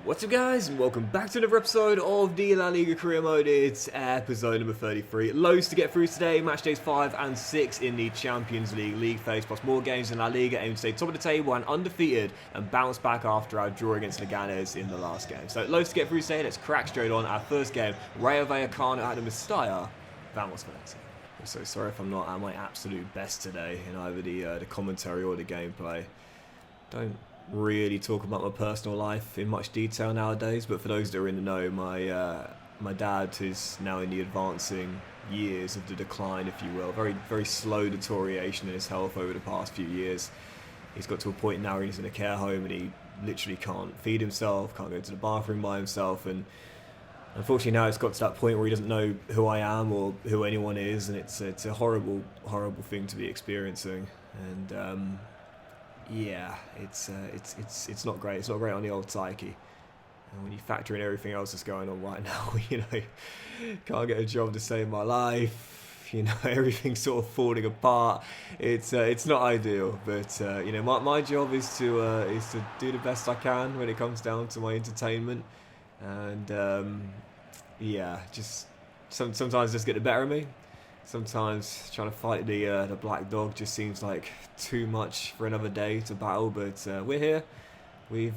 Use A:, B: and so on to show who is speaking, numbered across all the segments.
A: What's up guys, and welcome back to another episode of the La Liga career mode. It's episode number 33. Loads to get through today, match days 5 and 6 in the Champions League phase, plus more games in La Liga, aiming to stay top of the table and undefeated and bounce back after our draw against Leganes in the last game. So loads to get through today, let's crack straight on. Our first game, Rayo Vallecano at the Mestalla, Vamos Valencia. I'm so sorry if I'm not at my absolute best today in either the commentary or the gameplay. Don't really talk about my personal life in much detail nowadays, but for those that are in the know, my dad is now in the advancing years of the decline, if you will. Very slow deterioration in his health over the past few years. He's got to a point now where he's in a care home and he literally can't feed himself, can't go to the bathroom by himself, and unfortunately now it's got to that point where he doesn't know who I am or who anyone is, and it's a horrible thing to be experiencing. And yeah, it's not great. It's not great on the old psyche. And when you factor in everything else that's going on right now, you know, can't get a job to save my life. You know, everything's sort of falling apart. It's not ideal, but you know, my job is to do the best I can when it comes down to my entertainment. And yeah, just sometimes just get the better of me. Sometimes trying to fight the black dog just seems like too much for another day to battle, but we're here. We've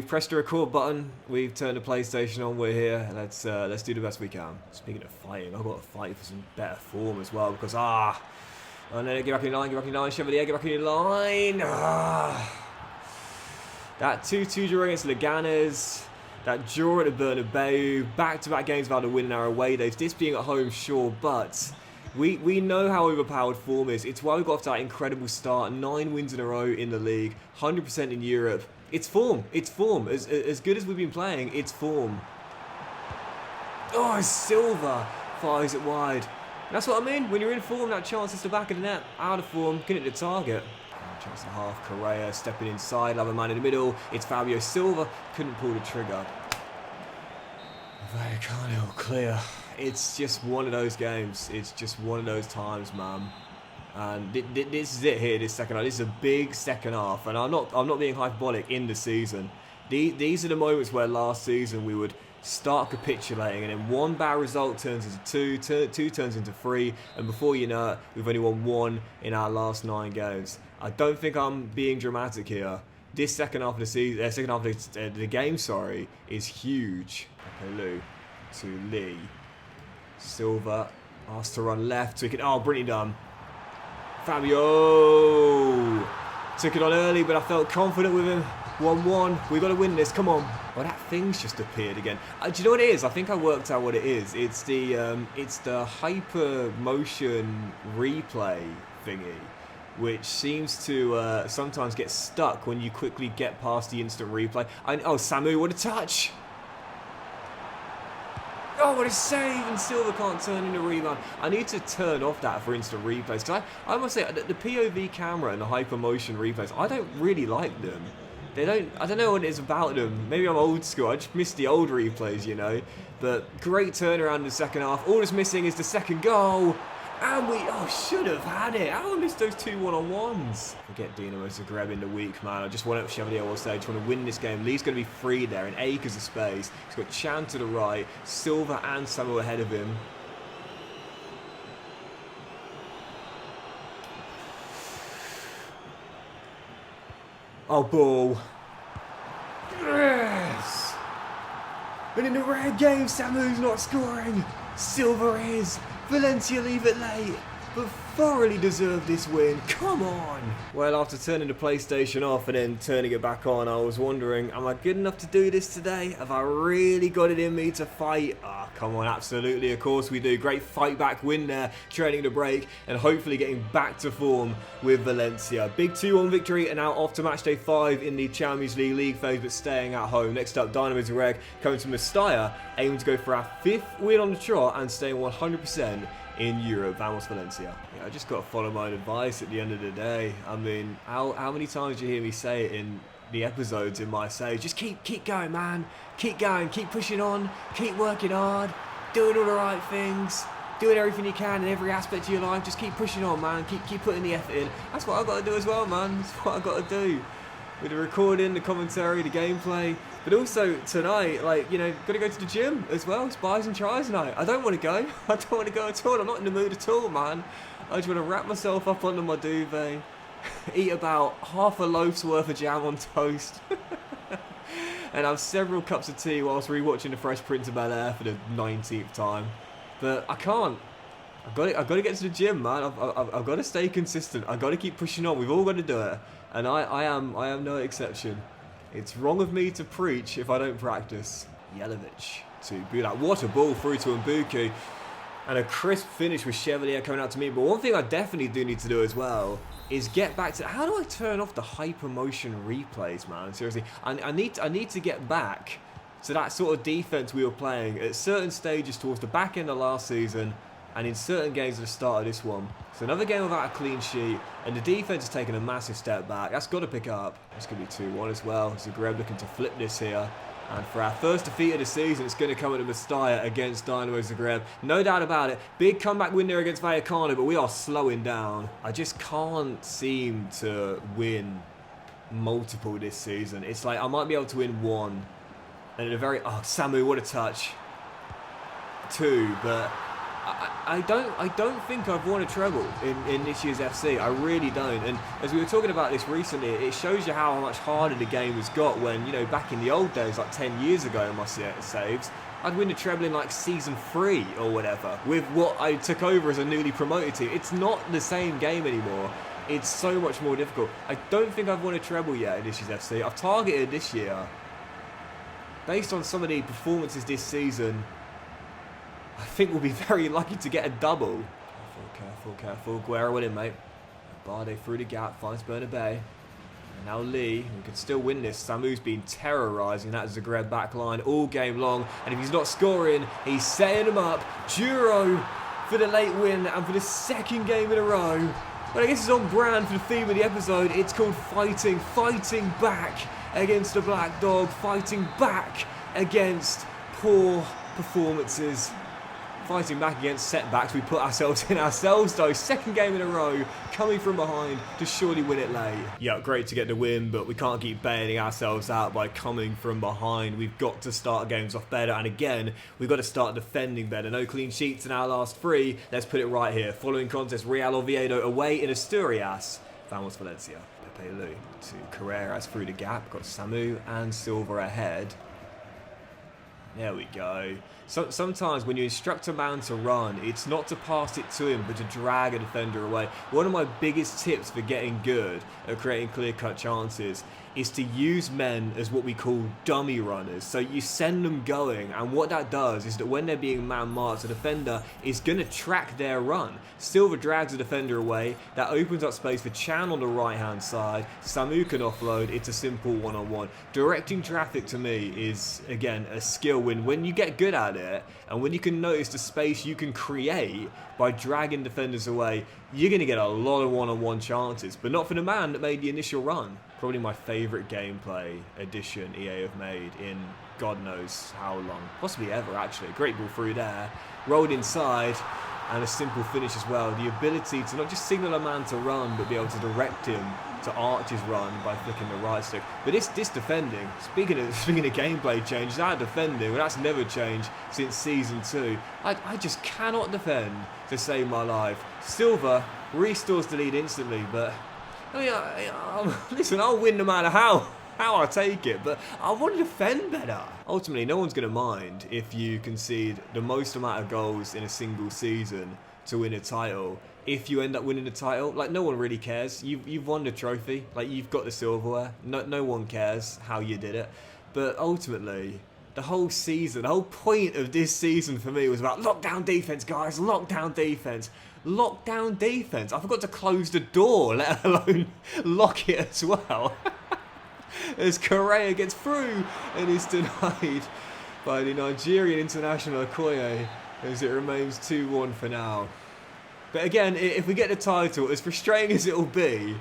A: pressed the record button. We've turned the PlayStation on. We're here. Let's do the best we can. Speaking of fighting, I've got to fight for some better form as well because oh no, get back in line, Chevalier, get back in line. That 2-2 draw against Leganes. That draw at the Bernabeu, back-to-back games without a win in our away days. This being at home, sure, but we know how overpowered form is. It's why we got off to that incredible start. 9 wins in a row in the league, 100% in Europe. It's form. It's form. As good as we've been playing, it's form. Oh, Silva fires it wide. And that's what I mean. When you're in form, that chance is the back of the net. Out of form, get it to target. Chance to half, Correa stepping inside, love a man in the middle. It's Fabio Silva, couldn't pull the trigger. Vallecano clear. It's just one of those games. It's just one of those times, man. And this is it here, this second half. This is a big second half, and I'm not being hyperbolic in the season. These are the moments where last season we would start capitulating, and then one bad result turns into two turns into 3, and before you know it, we've only won 1 in our last 9 games. I don't think I'm being dramatic here. This second half of the season, second half of the game, sorry, is huge. Okay, Lou to Lee. Silva asked to run left, took it. Oh, brilliant done. Fabio took it on early, but I felt confident with him. 1-1. We got to win this. Come on. Well, that thing's just appeared again. Do you know what it is? I think I worked out what it is. It's the hyper motion replay thingy, which seems to sometimes get stuck when you quickly get past the instant replay. Oh, Samu, what a touch! Oh, what a save! And Silva can't turn in a rebound. I need to turn off that for instant replays. Because I must say, the POV camera and the hypermotion replays, I don't really like them. I don't know what it is about them. Maybe I'm old school. I just miss the old replays, you know. But great turnaround in the second half. All that's missing is the second goal. And we should have had it. How I missed those 2 one-on-ones. Forget Dinamo to grab in the week, man. I just want to Chevalier on stage, trying to win this game. Lee's going to be free there in acres of space. He's got Chan to the right, Silva and Samu ahead of him. Oh, ball. Yes! And in the rare game, Samu's not scoring. Silva is. Valencia leave it late, but thoroughly deserved this win. Come on! Well, after turning the PlayStation off and then turning it back on, I was wondering, am I good enough to do this today? Have I really got it in me to fight? Ah, come on, absolutely, of course we do. Great fight back win there, trailing the break, and hopefully getting back to form with Valencia. Big 2-1 victory, and now off to match day 5 in the Champions League phase, but staying at home. Next up, Dynamo Zagreb coming to Mestalla, aiming to go for our 5th win on the trot and staying 100% in Europe. Vamos Valencia. Yeah, I just got to follow my own advice at the end of the day. I mean, how many times do you hear me say it in the episodes in my say? Just keep going, man. Keep going. Keep pushing on. Keep working hard. Doing all the right things. Doing everything you can in every aspect of your life. Just keep pushing on, man. Keep putting the effort in. That's what I've got to do as well, man. That's what I've got to do. with the recording, the commentary, the gameplay. But also tonight, like, you know, got to go to the gym as well. It's buys and tries night. I don't want to go. I don't want to go at all. I'm not in the mood at all, man. I just want to wrap myself up under my duvet, eat about half a loaf's worth of jam on toast, and have several cups of tea whilst rewatching the Fresh Prince of Bel-Air for the 19th time. But I can't. I've got to get to the gym, man. I've got to stay consistent. I've got to keep pushing on. We've all got to do it, and I am no exception. It's wrong of me to preach if I don't practice. Jelavic to Budak. What a ball through to Mbuku. And a crisp finish with Chevalier coming out to me. But one thing I definitely do need to do as well is get back to... How do I turn off the hypermotion replays, man? Seriously. I need to get back to that sort of defense we were playing at certain stages towards the back end of last season and in certain games at the start of this one. So another game without a clean sheet, and the defense has taken a massive step back. That's got to pick up. It's going to be 2-1 as well. Zagreb looking to flip this here. And for our first defeat of the season, it's going to come at the Mestalla against Dynamo Zagreb. No doubt about it. Big comeback win there against Vallecano, but we are slowing down. I just can't seem to win multiple this season. It's like I might be able to win one. And at a very... Oh, Samu, what a touch. 2, but... I don't think I've won a treble in this year's FC. I really don't. And as we were talking about this recently, it shows you how much harder the game has got when, you know, back in the old days, like 10 years ago in my saves, I'd win the treble in like season 3 or whatever with what I took over as a newly promoted team. It's not the same game anymore. It's so much more difficult. I don't think I've won a treble yet in this year's FC. I've targeted this year, based on some of the performances this season, I think we'll be very lucky to get a double. Careful. Guerra with him, mate. Barde through the gap, finds Bernabé. And now Lee, who can still win this. Samu's been terrorising that Zagreb backline all game long. And if he's not scoring, he's setting him up. Duro for the late win and for the second game in a row. But I guess it's on brand for the theme of the episode. It's called fighting back against the Black Dog, fighting back against poor performances. Fighting back against setbacks we put ourselves in ourselves though. Second game in a row, coming from behind to surely win it late. Yeah, great to get the win, but we can't keep bailing ourselves out by coming from behind. We've got to start games off better, and again, we've got to start defending better. No clean sheets in our last 3. Let's put it right here. Following contest, Real Oviedo away in Asturias. Vamos Valencia. Pepe Lu to Carreras through the gap. Got Samu and Silva ahead. There we go. So, sometimes when you instruct a man to run, it's not to pass it to him, but to drag a defender away. One of my biggest tips for getting good at creating clear-cut chances is to use men as what we call dummy runners. So you send them going, and what that does is that when they're being man-marked, the defender is going to track their run. Silva drags the defender away. That opens up space for Chan on the right-hand side. Samu can offload. It's a simple one-on-one. Directing traffic to me is, again, a skill when you get good at it, and when you can notice the space you can create by dragging defenders away, you're going to get a lot of one-on-one chances, but not for the man that made the initial run. Probably my favourite gameplay addition EA have made in God knows how long. Possibly ever, actually. Great ball through there. Rolled inside, and a simple finish as well. The ability to not just signal a man to run, but be able to direct him to arch his run by flicking the right stick. But this defending, speaking of gameplay changes, that defending, well, that's never changed since Season 2. I just cannot defend to save my life. Silva restores the lead instantly, but... I mean, listen, I'll win no matter how I take it, but I want to defend better. Ultimately, no one's going to mind if you concede the most amount of goals in a single season to win a title. If you end up winning the title, like, no one really cares. You've won the trophy, like, you've got the silverware. No one cares how you did it. But ultimately, the whole season, the whole point of this season for me was about lockdown defense, guys. Lockdown defense. Lockdown defense. I forgot to close the door, let alone lock it as well. As Correa gets through and is denied by the Nigerian international Okoye, as it remains 2-1 for now. But again, if we get the title, as frustrating as it will be,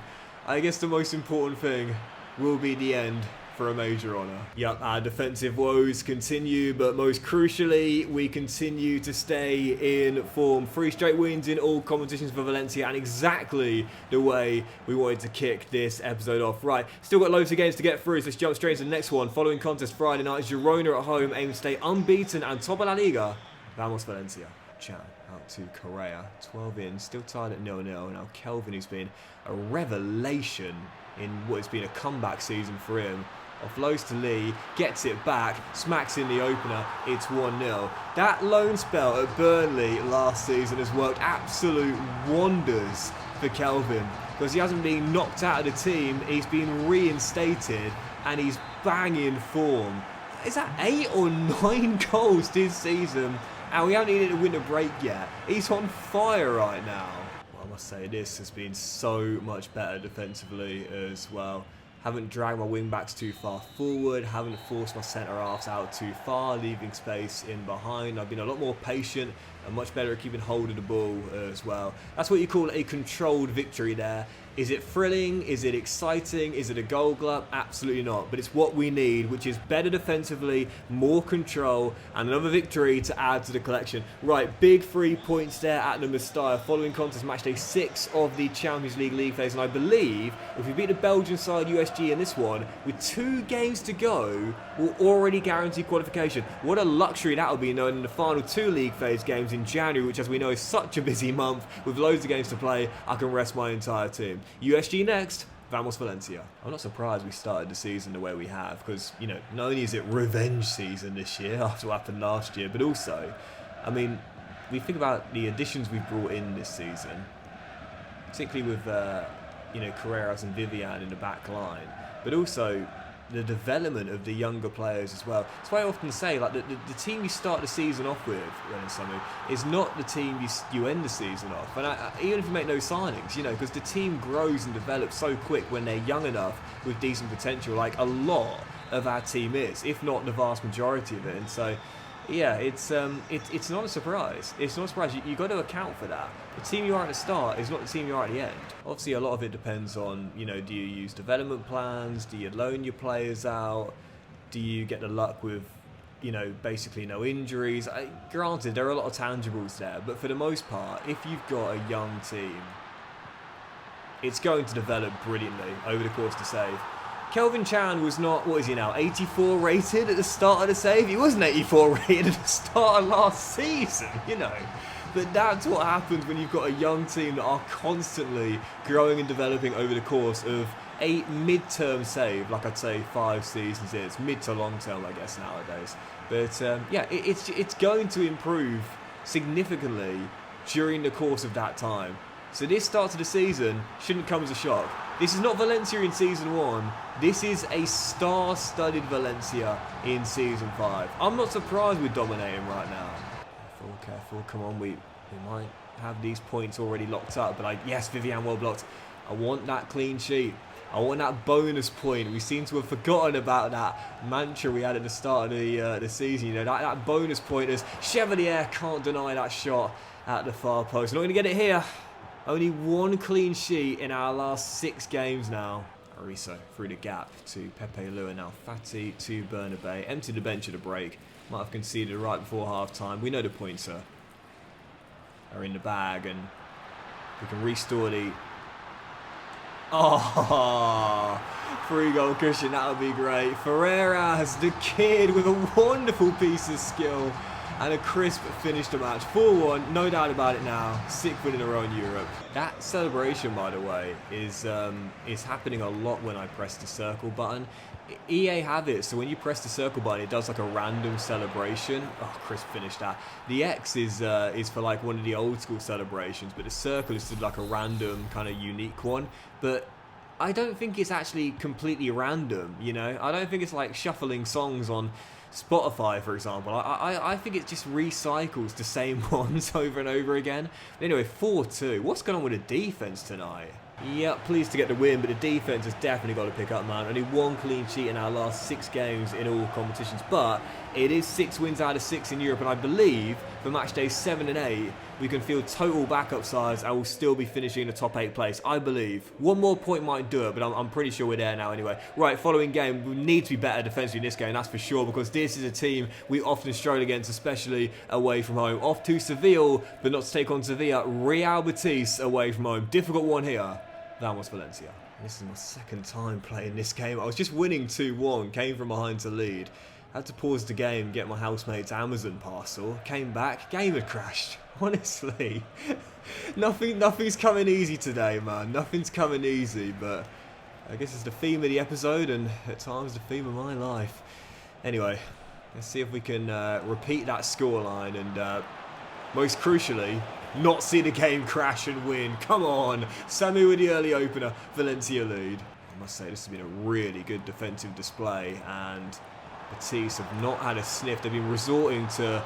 A: I guess the most important thing will be the end for a major honour. Yep, our defensive woes continue, but most crucially, we continue to stay in form. 3 straight wins in all competitions for Valencia, and exactly the way we wanted to kick this episode off. Right, still got loads of games to get through, so let's jump straight into the next one. Following contest Friday night, Girona at home, aim to stay unbeaten and top of La Liga. Vamos Valencia. Chan out to Correa, 12 in, still tied at 0-0. Now Kelvin, who's been a revelation in what has been a comeback season for him, offloads to Lee, gets it back, smacks in the opener, it's 1-0. That loan spell at Burnley last season has worked absolute wonders for Kelvin, because he hasn't been knocked out of the team, he's been reinstated, and he's banging form. Is that 8 or 9 goals this season? And we haven't needed a winter break yet. He's on fire right now. Well, I must say this has been so much better defensively as well. Haven't dragged my wing backs too far forward, haven't forced my centre halves out too far, leaving space in behind. I've been a lot more patient and much better at keeping hold of the ball as well. That's what you call a controlled victory there. Is it thrilling? Is it exciting? Is it a goal glut? Absolutely not. But it's what we need, which is better defensively, more control, and another victory to add to the collection. Right, big 3 points there at the Mestalla, following contest match day 6 of the Champions League phase. And I believe if we beat the Belgian side USG in this one, with 2 games to go, we'll already guarantee qualification. What a luxury that will be, knowing in the final 2 league phase games in January, which as we know is such a busy month, with loads of games to play, I can rest my entire team. USG next, Vamos Valencia. I'm not surprised we started the season the way we have, because, you know, not only is it revenge season this year after what happened last year, but also, I mean, we think about the additions we've brought in this season, particularly with, you know, Carreras and Vivian in the back line, but also the development of the younger players as well. That's why I often say, like, the team you start the season off with, Samu, is not the team you end the season off. And even if you make no signings, you know, because the team grows and develops so quick when they're young enough with decent potential, like a lot of our team is, if not the vast majority of it. And so, yeah, it's not a surprise. It's not a surprise. You've got to account for that. The team you are at the start is not the team you are at the end. Obviously, a lot of it depends on, you know, do you use development plans? Do you loan your players out? Do you get the luck with, you know, basically no injuries? Granted, there are a lot of tangibles there, but for the most part, if you've got a young team, it's going to develop brilliantly over the course of the save. Kelvin Chan was not, what is he now, 84 rated at the start of the save? He wasn't 84 rated at the start of last season, you know. But that's what happens when you've got a young team that are constantly growing and developing over the course of a mid-term save, like I'd say 5 seasons is. Mid to long-term, I guess, nowadays. But, yeah, it's going to improve significantly during the course of that time. So this start to the season shouldn't come as a shock. This is not Valencia in Season 1. This is a star-studded Valencia in Season 5. I'm not surprised we're dominating right now. Careful, come on, we might have these points already locked up. But yes, Vivian well blocked. I want that clean sheet. I want that bonus point. We seem to have forgotten about that mantra we had at the start of the season. You know, that bonus point as Chevalier can't deny that shot at the far post. Not going to get it here. Only 1 clean sheet in our last 6 games now. Ariso through the gap to Pepe Lua. Now Fati to Bernabé. Emptied the bench at a break. Might have conceded right before half-time. We know the points are in the bag, and we can restore the... Oh, 3-goal cushion, that would be great. Ferreras, the kid, with a wonderful piece of skill and a crisp finish to match. 4-1, no doubt about it now. 6th win in a row in Europe. That celebration, by the way, is happening a lot when I press the circle button. EA have it, so when you press the circle button, it does like a random celebration. Oh, crisp finish that. The X is for like one of the old school celebrations, but the circle is like a random kind of unique one. But I don't think it's actually completely random, you know? I don't think it's like shuffling songs on Spotify, for example. I think it just recycles the same ones over and over again. But anyway, 4-2. What's going on with the defense tonight? Yep, pleased to get the win, but the defense has definitely got to pick up, man. Only 1 clean sheet in our last 6 games in all competitions, but it is 6 wins out of 6 in Europe, and I believe for match days 7 and 8, we can field total backup sides and we'll still be finishing in the top 8 place, I believe. One more point might do it, but I'm pretty sure we're there now anyway. Right, following game, we need to be better defensively in this game, that's for sure, because this is a team we often struggle against, especially away from home. Off to Seville, but not to take on Sevilla. Real Betis away from home. Difficult one here. Vamos Valencia. This is my second time playing this game. I was just winning 2-1, came from behind to lead. Had to pause the game, get my housemate's Amazon parcel. Came back, game had crashed. Honestly, nothing's coming easy today, man. Nothing's coming easy, but I guess it's the theme of the episode and at times the theme of my life. Anyway, let's see if we can repeat that scoreline and most crucially, not see the game crash and win. Come on, Samu with the early opener, Valencia lead. I must say this has been a really good defensive display and Betis have not had a sniff. They've been resorting to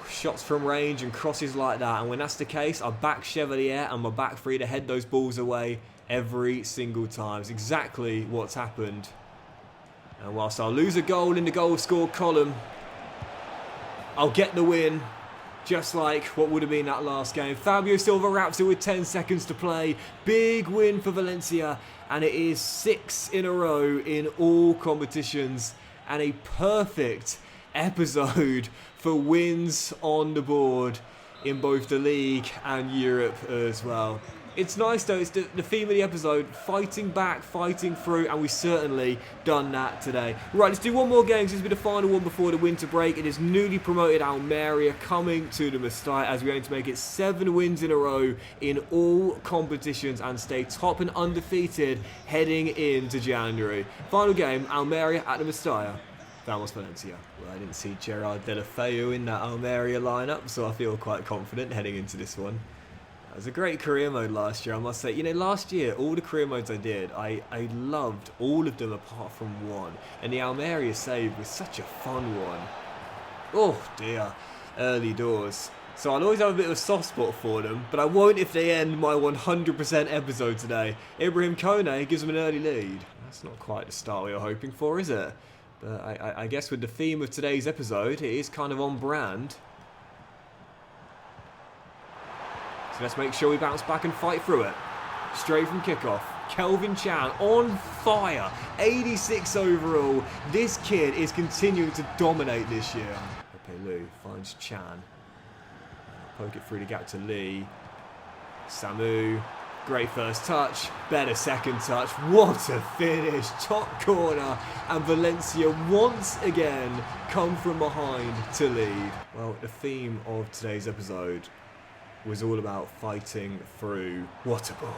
A: shots from range and crosses like that, and when that's the case, I back Chevalier and my back three to head those balls away every single time. It's exactly what's happened. And whilst I'll lose a goal in the goal score column, I'll get the win, just like what would have been that last game. Fabio Silva wraps it with 10 seconds to play. Big win for Valencia, and it is 6 in a row in all competitions, and a perfect episode for wins on the board in both the league and Europe as well. It's nice though, it's the theme of the episode, fighting back, fighting through, and we certainly done that today. Right, let's do one more game, this will be the final one before the winter break. It is newly promoted Almeria coming to the Mestalla as we aim to make it 7 wins in a row in all competitions and stay top and undefeated heading into January. Final game, Almeria at the Mestalla. Vamos Valencia. Well, I didn't see Gerard Deulofeu in that Almeria lineup, so I feel quite confident heading into this one. It was a great career mode last year, I must say. You know, last year, all the career modes I did, I loved all of them apart from one. And the Almeria save was such a fun one. Oh dear, early doors. So I'll always have a bit of a soft spot for them, but I won't if they end my 100% episode today. Ibrahim Kone gives them an early lead. That's not quite the start we were hoping for, is it? But I guess with the theme of today's episode, it is kind of on brand. So let's make sure we bounce back and fight through it. Straight from kickoff. Kelvin Chan on fire. 86 overall. This kid is continuing to dominate this year. Okay, Lou finds Chan. Poke it through the gap to Lee. Samu. Great first touch, better second touch. What a finish, top corner, and Valencia once again come from behind to lead. Well, the theme of today's episode was all about fighting through what a ball.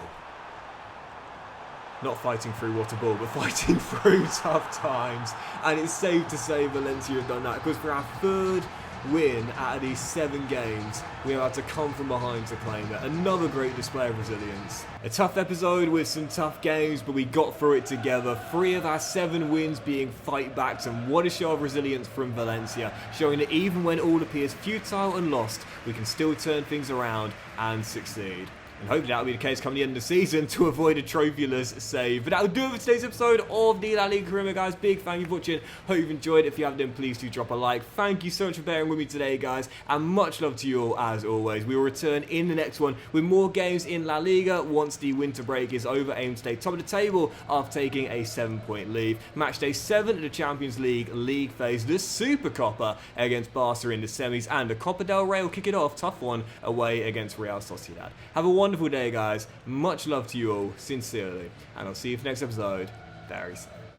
A: Not fighting through what a ball, but fighting through tough times. And it's safe to say Valencia have done that, because for our third win out of these 7 games, we have had to come from behind to claim it. Another great display of resilience. A tough episode with some tough games, but we got through it together. 3 of our 7 wins being fight backs, and what a show of resilience from Valencia, showing that even when all appears futile and lost, we can still turn things around and succeed. And hopefully that will be the case come the end of the season to avoid a trophyless save. But that will do it for today's episode of the La Liga Career, guys. Big thank you for watching. Hope you've enjoyed it. If you have, then please do drop a like. Thank you so much for bearing with me today, guys. And much love to you all, as always. We will return in the next one with more games in La Liga once the winter break is over. Aim to stay top of the table after taking a 7-point lead. Match day 7 of the Champions League phase. The Super Copa against Barca in the semis. And the Copa del Rey will kick it off. Tough one away against Real Sociedad. Have a wonderful day, guys. Much love to you all, sincerely, and I'll see you for the next episode very soon.